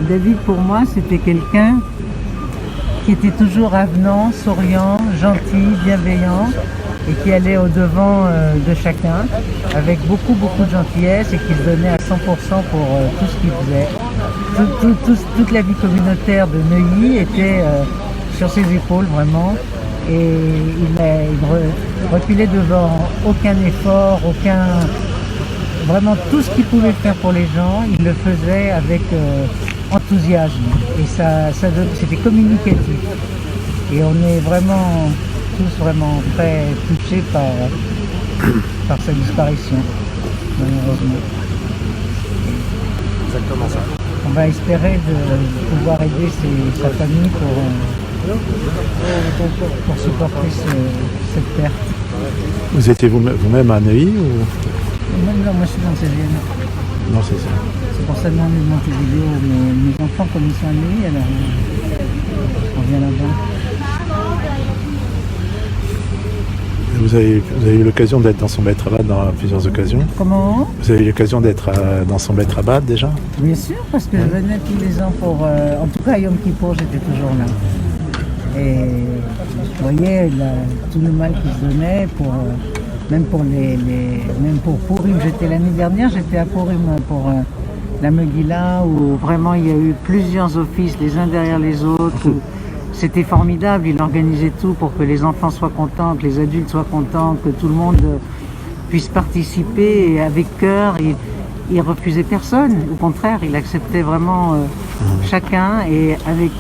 David, pour moi, c'était quelqu'un qui était toujours avenant, souriant, gentil, bienveillant et qui allait au-devant de chacun avec beaucoup de gentillesse et qui se donnait à 100% pour tout ce qu'il faisait. Toute la vie communautaire de Neuilly était sur ses épaules vraiment et il reculait devant aucun effort, vraiment tout ce qu'il pouvait faire pour les gens, il le faisait avec enthousiasme et c'était communicatif et on est vraiment tous vraiment très touchés par sa disparition malheureusement. Exactement ça. On va espérer de pouvoir aider sa famille pour supporter cette perte. Vous étiez vous-même à Neuilly ou... Non, moi je suis dans le 16e. Non, c'est ça. C'est pour ça que on est monté vidéo. Mes enfants, comme ils sont à Neuilly, alors on vient là-bas. Vous avez eu l'occasion d'être dans son Beit Rabat dans plusieurs occasions. Comment? Vous avez eu l'occasion d'être dans son Beit Rabat déjà? Bien sûr, parce que je venais tous les ans pour... en tout cas, à Yom Kippour, j'étais toujours là. Et je voyais tout le mal qui se donnait, même pour Purim. L'année dernière, j'étais à Purim pour la Megillah, où vraiment il y a eu plusieurs offices, les uns derrière les autres. C'était formidable, il organisait tout pour que les enfants soient contents, que les adultes soient contents, que tout le monde puisse participer et avec cœur. Il refusait personne, au contraire, il acceptait vraiment chacun et avec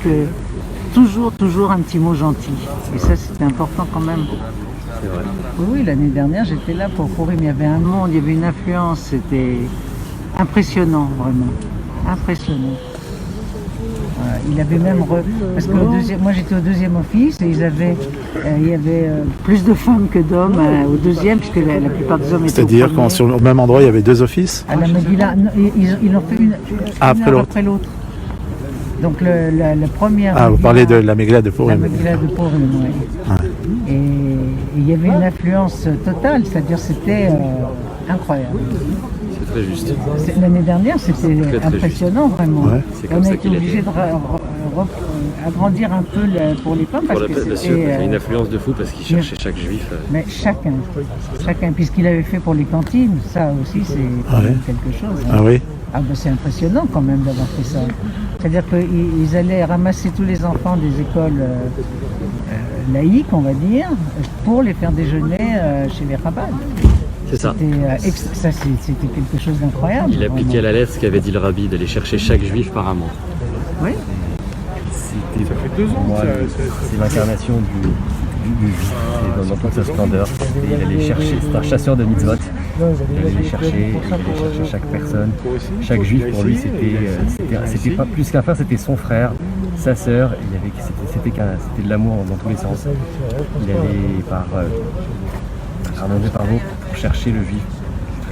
toujours un petit mot gentil. Et ça, c'était important quand même. C'est vrai. Oui, l'année dernière, j'étais là pour Purim. Il y avait un monde, il y avait une affluence, c'était impressionnant, vraiment. Impressionnant. Il avait même... Parce que moi, j'étais au deuxième office et il y avait plus de femmes que d'hommes au deuxième, puisque la plupart des hommes étaient au premier. C'est-à-dire qu'au même endroit, il y avait deux offices? À la Megillah, ils l'ont fait une après l'autre. Donc la première... Ah, vous parlez de la Megillah de Purim. La Megillah de Purim, oui. Ouais. Et il y avait une influence totale, c'est-à-dire c'était incroyable. C'est très juste. L'année dernière, c'était impressionnant, vraiment. Ouais. On a été obligé d'agrandir un peu pour les femmes parce que c'était... une influence de fou parce qu'il cherchait chaque juif. Mais chacun, puisqu'il avait fait pour les cantines, ça aussi c'est quelque chose. Hein. Ah oui. Ah ben c'est impressionnant quand même d'avoir fait ça. C'est-à-dire qu'ils allaient ramasser tous les enfants des écoles laïques, on va dire, pour les faire déjeuner chez les rabbins. C'est ça. C'était quelque chose d'incroyable. Il appliquait à la lettre ce qu'avait dit le rabbi, d'aller chercher chaque juif par amant. Oui. Ça fait 2 ans. Moi, c'est l'incarnation du juif, dans toute sa splendeur. Il allait chercher, c'est un chasseur de mitzvot. Il allait chercher chaque personne, chaque juif. Pour lui, c'était pas plus qu'un frère, c'était son frère, sa sœur. C'était de l'amour dans tous les sens. Il allait par pour chercher le juif.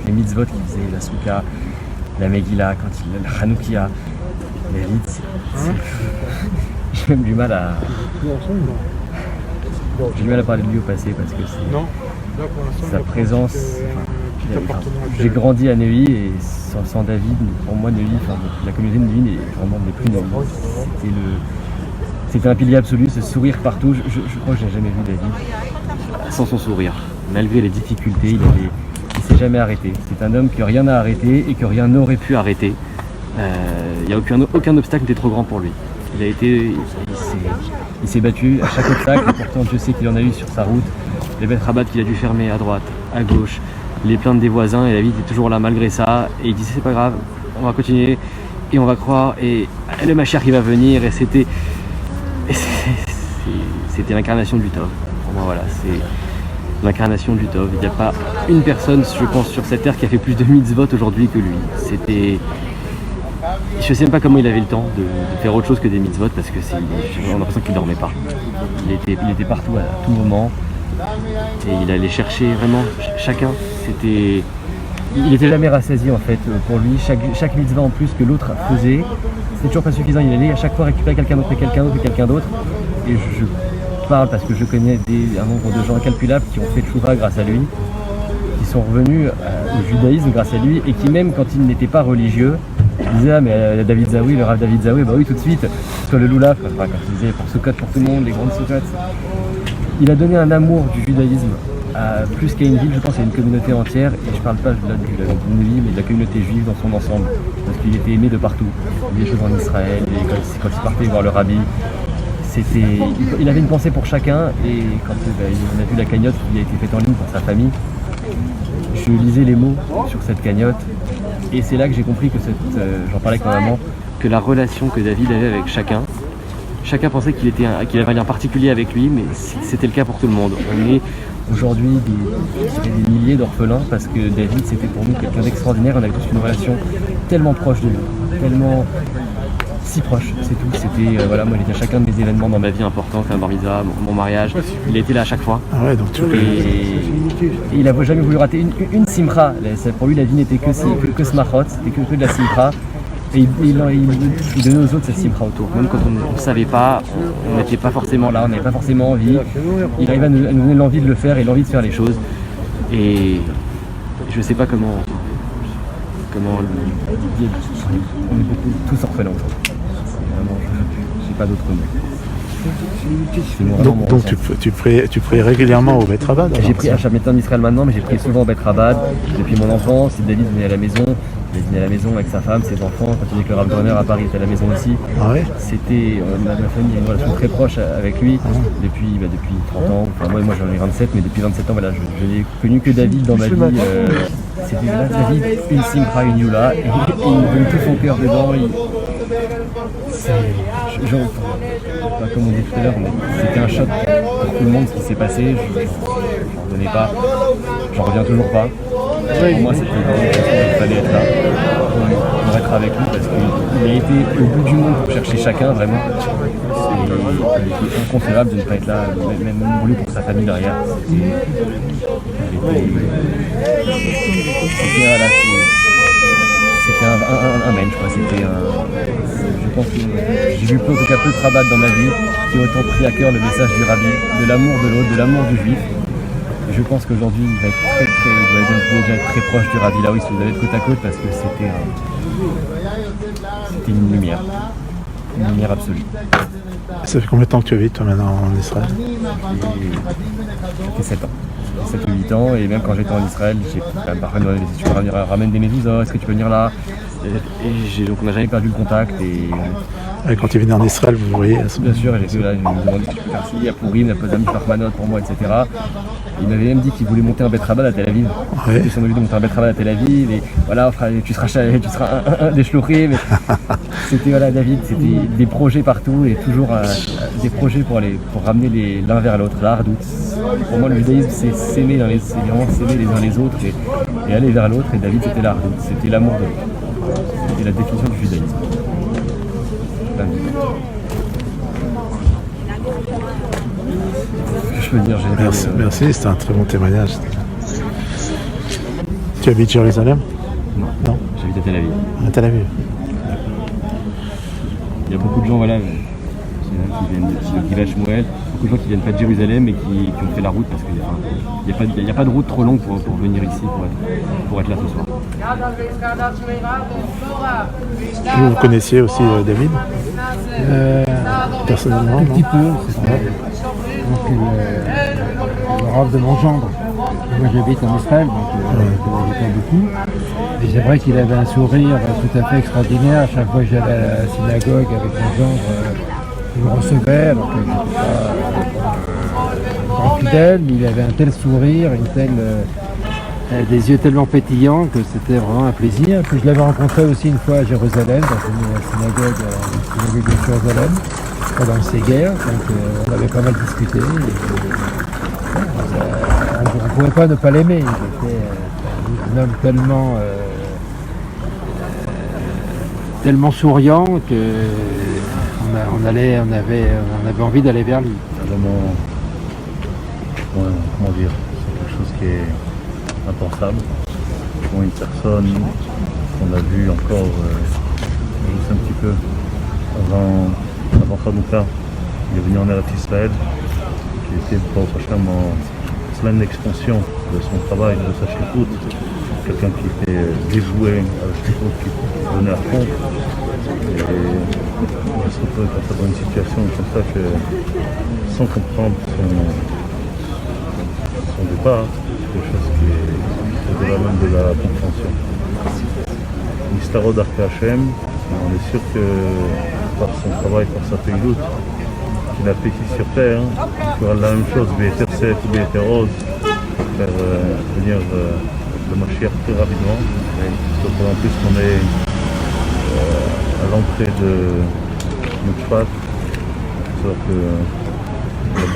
Les mitzvot qu'il faisait, la souka, la Megillah, la Hanoukia, les rites. J'ai même du mal à parler de lui au passé parce que c'est sa présence. J'ai grandi à Neuilly et sans David, pour moi Neuilly, la communauté de Neuilly n'est plus Neuilly. C'était un pilier absolu, ce sourire partout. Je crois que je n'ai jamais vu David Sans son sourire. malgré les difficultés. Il s'est jamais arrêté. C'est un homme que rien n'a arrêté et que rien n'aurait pu arrêter. Il n'y a aucun obstacle n'était trop grand pour lui. Il s'est battu à chaque obstacle et pourtant Dieu sait qu'il en a eu sur sa route. Les Beit Rabat qu'il a dû fermer à droite, à gauche, les plaintes des voisins et la vie était toujours là malgré ça. Et il dit c'est pas grave, on va continuer et on va croire et le Mashiach qui va venir et c'était l'incarnation du Tov. Pour moi voilà, c'est l'incarnation du Tov. Il n'y a pas une personne, je pense, sur cette terre qui a fait plus de mitzvot aujourd'hui que lui. Je ne sais même pas comment il avait le temps de faire autre chose que des mitzvot parce que on a l'impression qu'il ne dormait pas. Il était partout à tout moment et il allait chercher vraiment chacun. Il n'était jamais rassasié en fait. Pour lui, chaque mitzvah en plus que l'autre faisait, c'était toujours pas suffisant. Il allait à chaque fois récupérer quelqu'un d'autre et quelqu'un d'autre et quelqu'un d'autre. Et je parle parce que je connais un nombre de gens incalculables qui ont fait tchouva grâce à lui, qui sont revenus au judaïsme grâce à lui et qui même quand ils n'étaient pas religieux, Je disais, ah, mais David Zawi, le Rav David Zawi, bah oui, tout de suite. Sur le Lulav, quand je disais pour Sukkot, pour tout le monde, les grandes Sukkot. Il a donné un amour du judaïsme à plus qu'à une ville, je pense à une communauté entière, et je parle pas de lui, mais de la communauté juive dans son ensemble, parce qu'il était aimé de partout. Il y a des choses en Israël, et quand il partait voir le rabbi, il avait une pensée pour chacun, et quand on a vu la cagnotte qui a été faite en ligne pour sa famille, je lisais les mots sur cette cagnotte, et c'est là que j'ai compris que j'en parlais avec ma maman, que la relation que David avait avec chacun pensait qu'il avait un lien particulier avec lui, mais c'était le cas pour tout le monde. On est aujourd'hui des milliers d'orphelins parce que David, c'était pour nous quelqu'un d'extraordinaire. On avait tous une relation tellement proche de nous, tellement si proche, c'est tout. C'était, voilà, moi j'étais à chacun de mes événements dans ma vie importants, comme bar mitzvah, mon mariage. Il a été là à chaque fois. Ah ouais, donc Et il n'a jamais voulu rater une simcha. Pour lui, la vie n'était que smachot, c'était que de la simcha. Et il donnait aux autres cette simcha autour. Même quand on ne savait pas, on n'était pas forcément là, on n'avait pas forcément envie. Il arrivait à nous donner l'envie de le faire et l'envie de faire les choses. Et je ne sais pas comment on est beaucoup tous orphelins. Vraiment, je n'ai pas d'autre mot. Donc tu pries régulièrement au Bet Rabad? J'ai pris à Chametan d'Israël maintenant, mais j'ai pris souvent au Bet Rabad depuis mon enfance. David venait à la maison. Il venait à la maison avec sa femme, ses enfants. Quand il dit que le Rav Dorner à Paris était à la maison aussi. Ah ouais. C'était ma famille a une relation très proche avec lui depuis 30 ans. Enfin, moi j'en ai 27, mais depuis 27 ans, voilà, je n'ai connu que David dans ma vie. C'était là, David, une simcha, une yula, et il me donne tout son cœur dedans. Comme on dit tout à l'heure, c'était un choc pour tout le monde ce qui s'est passé. Je n'en revenais pas, j'en reviens toujours pas. Pour moi, c'était il fallait être là pour être avec lui parce qu'il a été au bout du monde pour chercher chacun, vraiment. Il était inconcevable de ne pas être là, même pour lui, pour sa famille derrière. C'était un mensch, quoi. Je pense que j'ai vu peu de rabat dans ma vie qui ont autant pris à cœur le message du rabbi, de l'amour de l'autre, de l'amour du juif. Et je pense qu'aujourd'hui il va être déjà être très proche du rabbi là où vous allez être côte à côte parce que c'était une lumière absolue. Ça fait combien de temps que tu vis toi maintenant en Israël? Ça fait 7 ans. 7 ou 8 ans, et même quand j'étais en Israël, j'ai parfois demandé si tu peux ramène des médusas, est-ce que tu peux venir là? Donc on n'a jamais perdu le contact. Et quand tu venais en Israël, vous voyez? Bien sûr, j'ai me demandé si je peux faire ci, à Pourim, la Pozam, Farmanot pour moi, etc. Il m'avait même dit qu'il voulait monter un Bet Rabad à Tel Aviv. Ouais. Ils sont venus de monter un Bet Rabad à Tel Aviv, et voilà, tu seras un des shlochés, mais c'était voilà, David, c'était des projets partout, et toujours des projets pour ramener l'un vers l'autre, la hardout. Pour moi, le judaïsme, c'est s'aimer les uns les autres et aller vers l'autre, et David, c'était la hardout, c'était l'amour de l'autre. C'était la définition du judaïsme. Je peux dire, merci, c'était un très bon témoignage. Tu habites Jérusalem? Non. J'habite à Tel Aviv. À Tel Aviv. Il y a beaucoup de gens, voilà, qui viennent de Givat Shmuel, beaucoup de gens qui viennent pas de Jérusalem et qui ont fait la route parce qu'il n'y a pas de route trop longue pour venir ici, pour être là ce soir. Vous connaissiez aussi David personnellement? Un petit peu, c'est vrai. Donc le Rav de mon gendre. Moi j'habite en Israël, donc je ne connais pas beaucoup. Et c'est vrai qu'il avait un sourire tout à fait extraordinaire. À chaque fois que j'allais à la synagogue avec mon gendre, il me recevait, donc je n'étais pas fidèle, mais il avait un tel sourire, des yeux tellement pétillants que c'était vraiment un plaisir. Puis je l'avais rencontré aussi une fois à Jérusalem, dans une synagogue de Jérusalem, pendant le Séguer, donc on avait pas mal discuté. On ne pouvait pas ne pas l'aimer, il était un homme tellement souriant qu'on avait envie d'aller vers lui. Vraiment, comment dire, c'est quelque chose qui est impensable. Pour une personne qu'on a vue encore juste un petit peu avant Hanouka, il est venu en Eretz Israël, qui était pour Hashem en pleine expansion de son travail, de sa shlichut, quelqu'un qui était dévoué, avec quelque chose qui donnait à fond. Et je se retrouvais comme ça dans une situation comme ça que, sans comprendre son départ, c'est quelque chose qui est au-delà même de la compréhension. Mistaro d'Arke Hashem, on est sûr que par son travail, par sa payloute qu'il a fait ici sur Terre, il fera la même chose, Béter 7 ou Béter Rose, faire venir le Mashiach très rapidement. Surtout en plus qu'on est à l'entrée de Yudshvat, c'est-à-dire que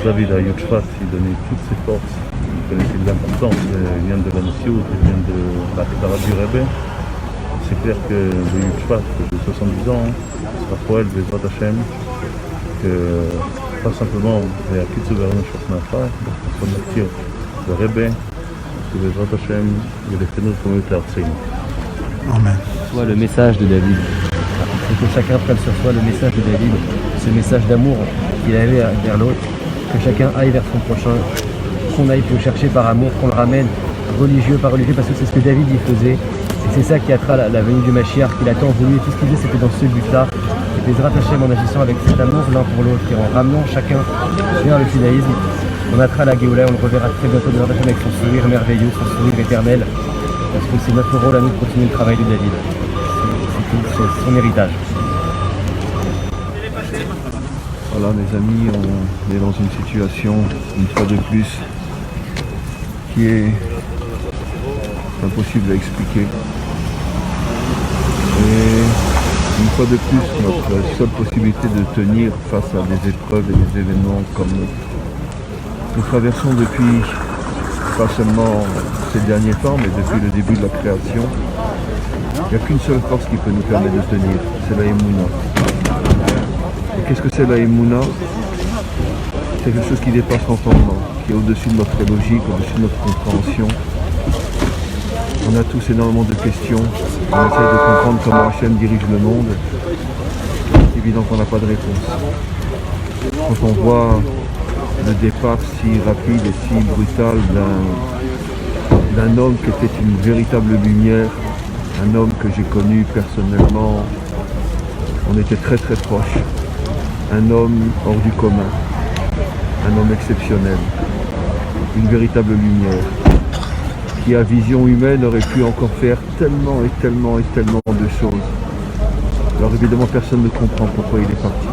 David à Yudshvat, il donnait toutes ses forces, il connaissait de l'importance, il vient de la Nessiut, il vient de la Ktara du Rebbe. C'est clair que le Yudshvat de 70 ans sera pour elle, Bezrat Hashem, que pas simplement il y a Kitsu Vernon Shosnafa, son lecture de Rebbe, que Bezrat Hashem, il est fait nous comme le Artsein. Amen. Soit le message de David. C'est que chacun prenne sur soi le message de David, ce message d'amour qu'il avait vers l'autre, que chacun aille vers son prochain, qu'on aille le chercher par amour, qu'on le ramène religieux par religieux, parce que c'est ce que David y faisait. Et c'est ça qui attira la venue du Mashiach, qu'il a tant voulu, et tout ce qu'il faisait c'était dans ce but-là. Et Bezrat Hashem, en agissant avec cet amour l'un pour l'autre, et en ramenant chacun vers le judaïsme, on attira la Géoula, on le reverra très bientôt Bezrat Hashem avec son sourire merveilleux, son sourire éternel, parce que c'est notre rôle à nous de continuer le travail de David. C'est son héritage. Voilà mes amis, on est dans une situation, une fois de plus, qui est impossible à expliquer. Et une fois de plus, notre seule possibilité de tenir face à des épreuves et des événements comme nous traversons depuis, pas seulement ces derniers temps, mais depuis le début de la création, il n'y a qu'une seule force qui peut nous permettre de tenir, c'est la Emouna. Et qu'est-ce que c'est la Emouna? C'est quelque chose qui dépasse l'entendement, qui est au-dessus de notre logique, au-dessus de notre compréhension. On a tous énormément de questions, on essaie de comprendre comment Hachem dirige le monde. C'est évident qu'on n'a pas de réponse. Quand on voit le départ si rapide et si brutal d'un homme qui était une véritable lumière, un homme que j'ai connu personnellement, on était très très proches. Un homme hors du commun, un homme exceptionnel, une véritable lumière, qui à vision humaine aurait pu encore faire tellement et tellement et tellement de choses. Alors évidemment personne ne comprend pourquoi il est parti.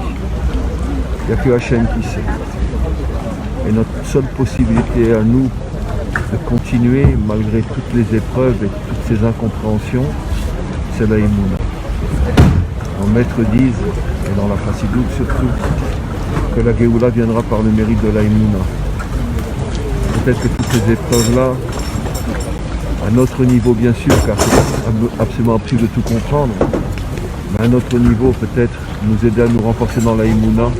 Il n'y a que Hachem qui sait. Et notre seule possibilité à nous de continuer malgré toutes les épreuves et toutes ces incompréhensions, c'est la Emouna. Nos maîtres disent, et dans la Chassidoute surtout, que la Géoula viendra par le mérite de la Emouna. Peut-être que toutes ces épreuves-là, à notre niveau bien sûr, car c'est absolument impossible de tout comprendre, mais à notre niveau peut-être nous aider à nous renforcer dans la Emouna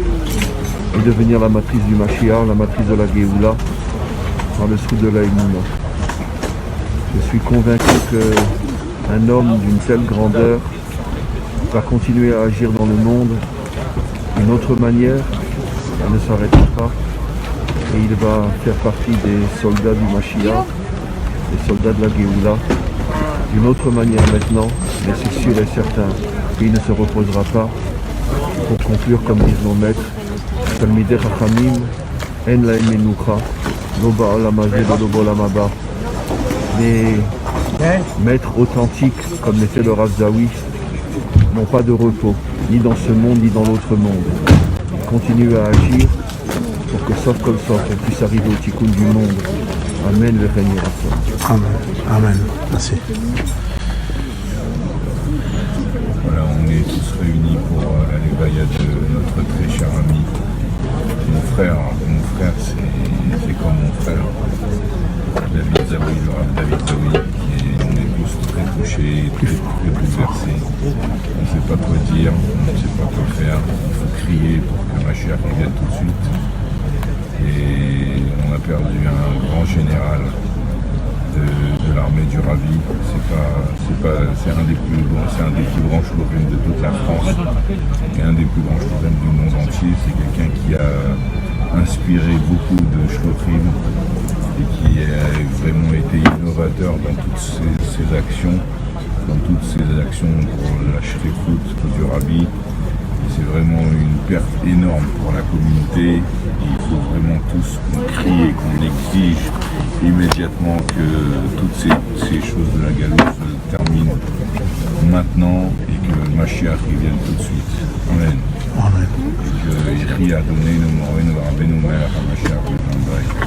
et devenir la matrice du Mashiach, la matrice de la Géoula, par le sou de la Emouna. Je suis convaincu qu'un homme d'une telle grandeur va continuer à agir dans le monde d'une autre manière, il ne s'arrêtera pas et il va faire partie des soldats du Mashiach, des soldats de la Géoula, d'une autre manière maintenant, mais c'est sûr et certain qu'il ne se reposera pas. Pour conclure, comme disent nos maîtres, Talmidei Chachamim, En Lahem Menucha, Lo Ba'olam Hazeh Velo Ba'olam Haba. Les maîtres authentiques, comme l'était le Rav Zawi, n'ont pas de repos, ni dans ce monde, ni dans l'autre monde. Ils continuent à agir pour que, sauf comme ça, on puisse arriver au tikkun du monde. Amen, le règne à Amen. Amen. Merci. Voilà, on est tous réunis pour la lévaïa de notre très cher ami, mon frère. Mon frère, c'est comme mon frère, David Zawi, le Rav David Zawi, on est tous très touchés, très bouleversés. On ne sait pas quoi dire, on ne sait pas quoi faire. Il faut crier pour que Mashiach revienne tout de suite. Et on a perdu un grand général de l'armée du Ravi. C'est un des plus grands shlorim de toute la France et un des plus grands shlorim du monde entier. C'est quelqu'un qui a inspiré beaucoup de shlorim et qui a vraiment été innovateur dans toutes ses actions, pour la Shrifout du Rabbi. C'est vraiment une perte énorme pour la communauté. Il faut vraiment tous qu'on crie et qu'on exige immédiatement que toutes ces choses de la galoute se terminent maintenant et que le Mashiach vienne tout de suite. Amen. Amen. Et que Yechri a donné nos morts et nos Rabbeinu Melech HaMashiach.